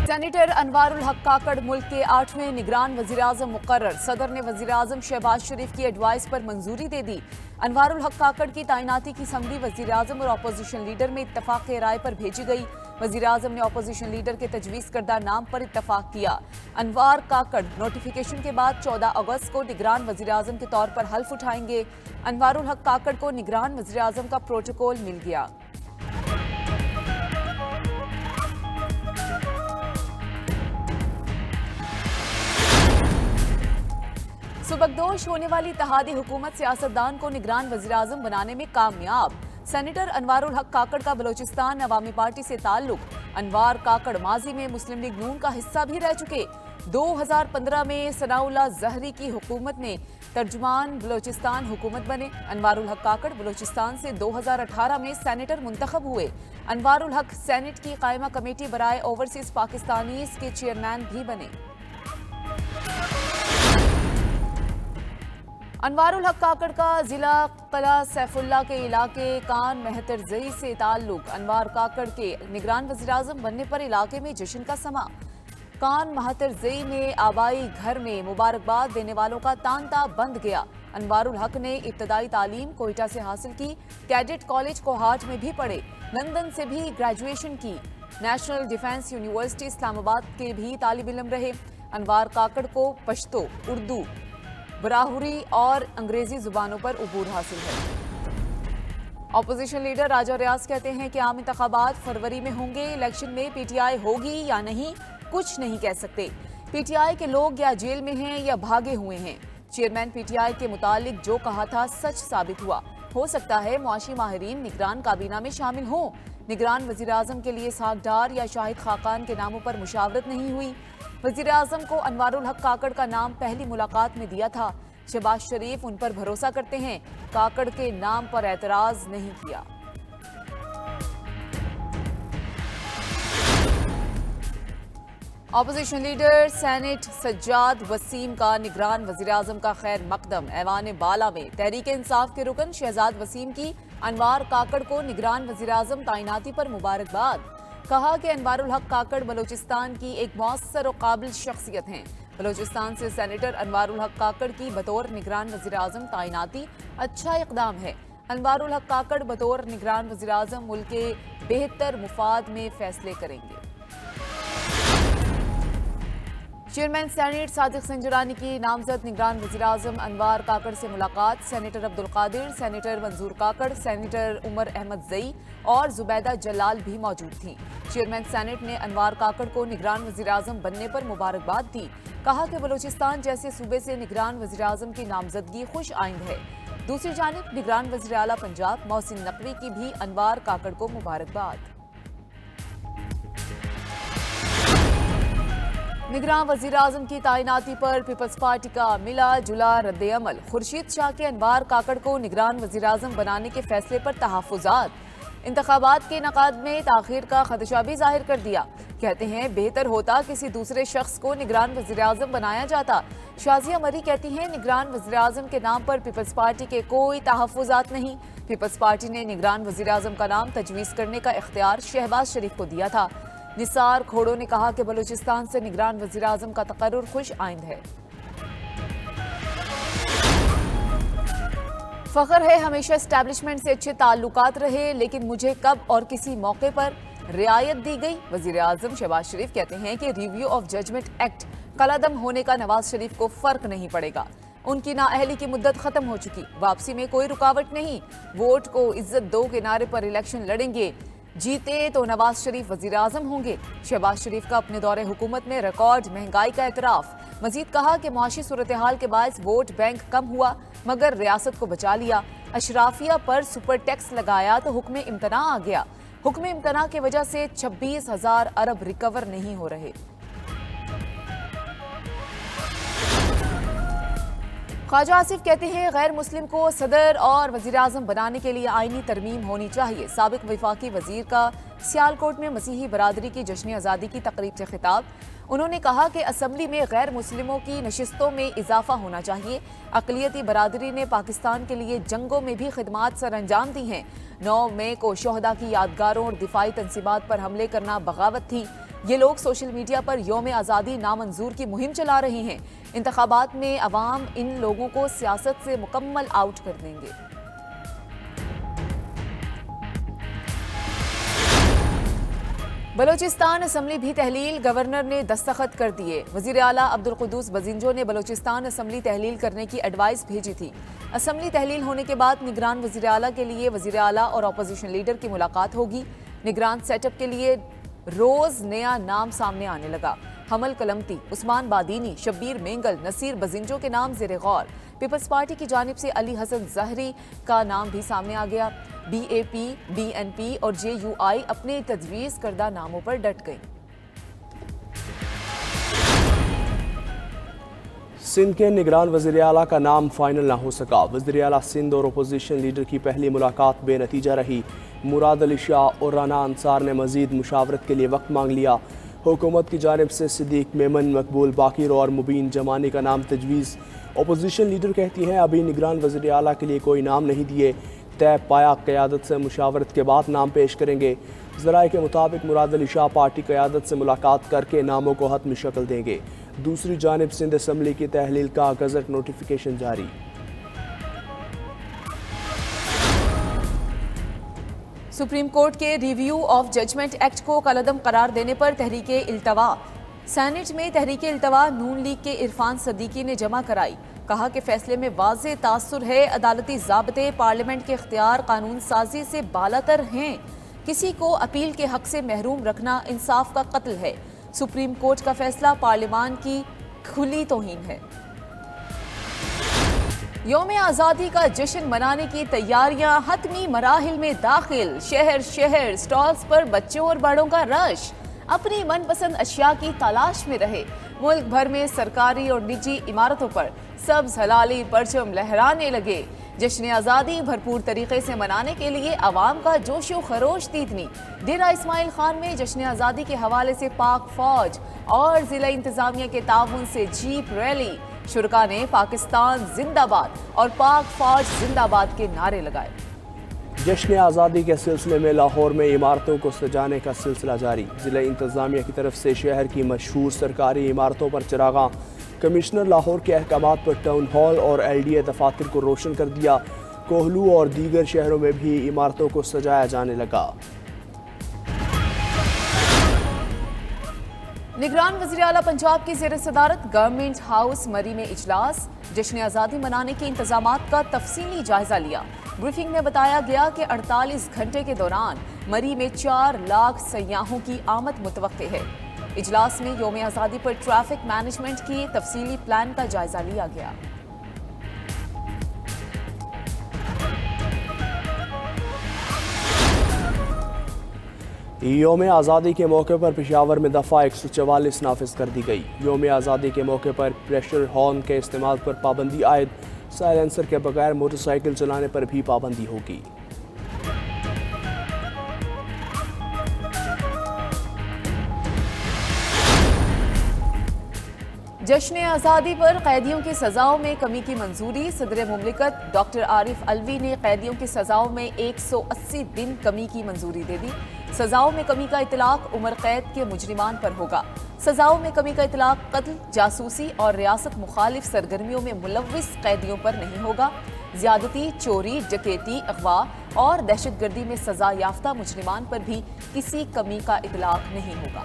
Senator Anwarul हक काकड़ मुल्क के 8वें निगरान वज़ीर-ए-आज़म मुकर्रर। सदर ने वज़ीर-ए-आज़म शहबाज शरीफ की एडवाइस पर मंजूरी दे दी। अनवारुल हक काकड़ की तैनाती की समरी वज़ीर-ए-आज़म और अपोजिशन लीडर में इत्तफाक राय पर भेजी गई। वज़ीर-ए-आज़म ने अपोजिशन लीडर के तजवीज़ करदा नाम पर इत्तफाक किया। अनवार काकड़ नोटिफिकेशन के बाद 14 अगस्त को निगरान वज़ीर-ए-आज़म के तौर पर हल्फ उठाएंगे। अनवारुल हक काकड़ को निगरान वज़ीर-ए-आज़म का प्रोटोकॉल मिल गया। सुबकदोश होने वाली इत्तेहादी हुकूमत सियासतदान को निगरान वज़ीर-ए-आज़म बनाने में कामयाब। सेनेटर अनवारुल हक काकड़ का बलोचिस्तान अवामी पार्टी से ताल्लुक। अनवार काकड़ माजी में मुस्लिम लीग नून का हिस्सा भी रह चुके। 2015 में सनाउल्लाह ज़हरी की हुकूमत में तर्जुमान बलोचिस्तान हुकूमत बने। अनवारुल हक काकड़ बलोचिस्तान से 2018 में सेनेटर मुंतखब हुए। अनवारुल हक सेनेट की कायमा कमेटी बराए ओवरसीज पाकिस्तानीज़ के चेयरमैन भी बने। अनवारुल हक काकड़ का जिला कला सैफुल्ला के इलाके कान महतरजई से ताल्लुक। अनवार काकड़ के निगरान वज़ीर-ए-आज़म बनने पर इलाके में जश्न का समा। कान महतरजई में आबाई घर में मुबारकबाद देने वालों का तांता बंद गया। अनवारुल हक ने इब्तदाई तालीम कोयटा से हासिल की। कैडेट कॉलेज कोहाट में भी पढ़े। लंदन से भी ग्रेजुएशन की। नेशनल डिफेंस यूनिवर्सिटी इस्लामाबाद के भी तालिब इल्म रहे। अनवार काकड़ को पश्तो, उर्दू, बराहुरी और अंग्रेजी जुबानों पर उबूर हासिल है। अपोजिशन लीडर राजा रियाज कहते हैं कि आम इंतखाबात फरवरी में होंगे। इलेक्शन में पीटीआई होगी या नहीं कुछ नहीं कह सकते। पीटीआई के लोग या जेल में हैं या भागे हुए हैं। चेयरमैन पीटीआई के मुतालिक जो कहा था सच साबित हुआ। हो सकता है मुआशी माहिरीन निगरान काबीना में शामिल हों। निगरान वज़ीर-ए-आज़म के लिए साग डार या शाहिद खाकान के नामों पर मुशावरत नहीं हुई। वज़ीर-ए-आज़म को अनवारुल हक काकड़ का नाम पहली मुलाकात में दिया था। शहबाज शरीफ उन पर भरोसा करते हैं। काकड़ के नाम पर एतराज नहीं किया। Opposition leader senate Sajjad Waseem का निगरान वज़ीर-ए-आज़म का खैर मकदम। ऐवान बाला में तहरीक इंसाफ के रुकन शहजाद वसीम की अनवार काकड़ को निगरान वज़ीर-ए-आज़म तैनाती पर मुबारकबाद। कहा कि अनवारुल हक काकड़ बलोचिस्तान की एक मौसर और काबिल शख्सियत हैं। बलोचिस्तान से सेनेटर अनवारुल हक काकड़ की बतौर निगरान वज़ीर-ए-आज़म तैनाती अच्छा इक़दाम है। अनवारुल हक काकड़ बतौर निगरान वज़ीर-ए-आज़म मुल्क के बेहतर मुफाद में फैसले करेंगे। चेयरमैन सेनेट सादिक संजरानी की नामजद निगरान वज़ीर-ए-आज़म अनवार काकड़ से मुलाकात। सेनेटर अब्दुल कादिर, सेनेटर मंजूर काकड़, सेनेटर उमर अहमद जई और जुबैदा जलाल भी मौजूद थीं। चेयरमैन सेनेट ने अनवार काकड़ को निगरान वज़ीर-ए-आज़म बनने पर मुबारकबाद दी। कहा कि बलोचिस्तान जैसे सूबे से निगरान वज़ीर-ए-आज़म की नामजदगी खुश आइंद है। दूसरी जानिब निगरान वज़ीर आला पंजाब मोहसिन नकवी की भी अनवार काकड़ को मुबारकबाद। निगरान वज़ीर-ए-आज़म की तैनाती पर पीपल्स पार्टी का मिला जुला रद्द-ए-अमल। खुर्शीद शाह के अनवार काकड़ को निगरान वज़ीर-ए-आज़म बनाने के फैसले पर तहफ़्फ़ुज़ात। इंतखाबात के इनेकाद में ताख़ीर का खदशा भी जाहिर कर दिया। कहते हैं बेहतर होता किसी दूसरे शख्स को निगरान वज़ीर-ए-आज़म बनाया जाता। शाजिया मरी कहती हैं निगरान वज़ीर-ए-आज़म के नाम पर पीपल्स पार्टी के कोई तहफ़्फ़ुज़ात नहीं। पीपल्स पार्टी ने निगरान वज़ीर-ए-आज़म का नाम तजवीज़ करने का इख्तियार शहबाज शरीफ को दिया था। निसार खोड़ो ने कहा कि बलूचिस्तान से निगरान वज़ीर-ए-आज़म का तकर्रुर खुश आइंद है। फ़ख्र है हमेशा एस्टैब्लिशमेंट से अच्छे ताल्लुकात रहे, लेकिन मुझे कब और किसी मौके पर रियायत दी गई। वज़ीर-ए-आज़म शहबाज शरीफ कहते हैं कि रिव्यू ऑफ जजमेंट एक्ट कलादम होने का नवाज शरीफ को फ़र्क नहीं पड़ेगा। उनकी नाअहली की मुद्दत खत्म हो चुकी, वापसी में कोई रुकावट नहीं। वोट को इज्जत दो के नारे पर इलेक्शन लड़ेंगे, जीते तो नवाज शरीफ वज़ीर-ए-आज़म होंगे। शहबाज शरीफ का अपने दौरे हुकूमत में रिकॉर्ड महंगाई का एतराफ़। मजीद कहा कि मुआशी सूरत हाल के बायस वोट बैंक कम हुआ मगर रियासत को बचा लिया। अशराफिया पर सुपर टैक्स लगाया तो हुक्म इम्तना आ गया। हुक्म इम्तना की वजह से 26,000 अरब रिकवर नहीं हो रहे। ख्वाजा आसिफ कहते हैं गैर मुस्लिम को सदर और वज़ीर-ए-आज़म बनाने के लिए आईनी तरमीम होनी चाहिए। साबिक वफाकी वज़ीर का सियालकोट में मसीही बरादरी की जश्न आज़ादी की तकरीब से खिताब। उन्होंने कहा कि असम्बली में गैर मुस्लिमों की नशिस्तों में इजाफा होना चाहिए। अक़लियती बरादरी ने पाकिस्तान के लिए जंगों में भी खिदमात सर अंजाम दी हैं। 9 मई को शोहदा की यादगारों और दिफाई तंसीबात पर हमले करना बगावत थी। یہ لوگ سوشل میڈیا پر یوم آزادی نامنظور کی مہم چلا رہے ہیں۔ انتخابات میں عوام ان لوگوں کو سیاست سے مکمل آؤٹ کر دیں گے۔ بلوچستان اسمبلی بھی تحلیل، گورنر نے دستخط کر دیے۔ وزیر اعلیٰ عبدالقدوس بزنجو نے بلوچستان اسمبلی تحلیل کرنے کی ایڈوائز بھیجی تھی۔ اسمبلی تحلیل ہونے کے بعد نگران وزیر اعلیٰ کے لیے وزیر اعلیٰ اور اپوزیشن لیڈر کی ملاقات ہوگی۔ نگران سیٹ اپ کے لیے روز نیا نام سامنے آنے لگا۔ حمل کلمتی، عثمان بادینی، شبیر مینگل، نصیر بزنجو کے نام زیر غور۔ پیپلز پارٹی کی جانب سے علی حسن ظہری کا نام بھی سامنے آ گیا۔ B A P, B N P اور جے یو آئی اپنے تجویز کردہ ناموں پر ڈٹ گئی۔ سندھ کے نگران وزیر اعلیٰ کا نام فائنل نہ ہو سکا۔ وزیر اعلیٰ سندھ اور اپوزیشن لیڈر کی پہلی ملاقات بے نتیجہ رہی۔ مراد علی شاہ اور رانا انصار نے مزید مشاورت کے لیے وقت مانگ لیا۔ حکومت کی جانب سے صدیق میمن، مقبول باقر اور مبین جمانی کا نام تجویز۔ اپوزیشن لیڈر کہتی ہیں ابھی نگران وزیر اعلیٰ کے لیے کوئی نام نہیں دیے، طے پایا قیادت سے مشاورت کے بعد نام پیش کریں گے۔ ذرائع کے مطابق مراد علی شاہ پارٹی قیادت سے ملاقات کر کے ناموں کو حتمی شکل دیں گے۔ دوسری جانب سندھ اسمبلی کی تحلیل کا گزٹ نوٹیفیکیشن جاری۔ سپریم کورٹ کے ریویو آف ججمنٹ ایکٹ کو کالعدم قرار دینے پر تحریک التوا۔ سینیٹ میں تحریک التوا نون لیگ کے عرفان صدیقی نے جمع کرائی۔ کہا کہ فیصلے میں واضح تاثر ہے، عدالتی ضابطے پارلیمنٹ کے اختیار قانون سازی سے بالاتر ہیں، کسی کو اپیل کے حق سے محروم رکھنا انصاف کا قتل ہے۔ سپریم کورٹ کا فیصلہ پارلیمان کی کھلی توہین ہے۔ یوم آزادی کا جشن منانے کی تیاریاں حتمی مراحل میں داخل۔ شہر شہر سٹالز پر بچوں اور بڑوں کا رش، اپنی من پسند اشیاء کی تلاش میں رہے۔ ملک بھر میں سرکاری اور نجی عمارتوں پر سبز ہلالی پرچم لہرانے لگے۔ جشن آزادی بھرپور طریقے سے منانے کے لیے عوام کا جوش و خروش دیدنی۔ ڈیرہ اسماعیل خان میں جشن آزادی کے حوالے سے پاک فوج اور ضلع انتظامیہ کے تعاون سے جیپ ریلی۔ شرکاء نے پاکستان زندہ باد اور پاک فوج زندہ باد کے نعرے لگائے۔ جشن آزادی کے سلسلے میں لاہور میں عمارتوں کو سجانے کا سلسلہ جاری۔ ضلع انتظامیہ کی طرف سے شہر کی مشہور سرکاری عمارتوں پر چراغاں۔ کمشنر لاہور کے احکامات پر ٹاؤن ہال اور ایل ڈی اے دفاتر کو روشن کر دیا۔ کوہلو اور دیگر شہروں میں بھی عمارتوں کو سجایا جانے لگا۔ نگران وزیر اعلیٰ پنجاب کی زیر صدارت گورنمنٹ ہاؤس مری میں اجلاس۔ جشن آزادی منانے کے انتظامات کا تفصیلی جائزہ لیا۔ بریفنگ میں بتایا گیا کہ 48 گھنٹے کے دوران مری میں 4 لاکھ سیاحوں کی آمد متوقع ہے۔ اجلاس میں یوم آزادی پر ٹریفک مینجمنٹ کی تفصیلی پلان کا جائزہ لیا گیا۔ یوم آزادی کے موقع پر پشاور میں دفعہ 144 نافذ کر دی گئی۔ یوم آزادی کے موقع پر پریشر ہارن کے استعمال پر پابندی عائد، سائلنسر کے بغیر موٹر سائیکل چلانے پر بھی پابندی ہوگی۔ جشن آزادی پر قیدیوں کی سزاؤں میں کمی کی منظوری۔ صدر مملکت ڈاکٹر عارف علوی نے قیدیوں کی سزاؤں میں 180 دن کمی کی منظوری دے دی۔ سزاؤں میں کمی کا اطلاق عمر قید کے مجرمان پر ہوگا۔ سزاؤں میں کمی کا اطلاق قتل، جاسوسی اور ریاست مخالف سرگرمیوں میں ملوث قیدیوں پر نہیں ہوگا۔ زیادتی، چوری، ڈکیتی، اغوا اور دہشت گردی میں سزا یافتہ مجرمان پر بھی کسی کمی کا اطلاق نہیں ہوگا۔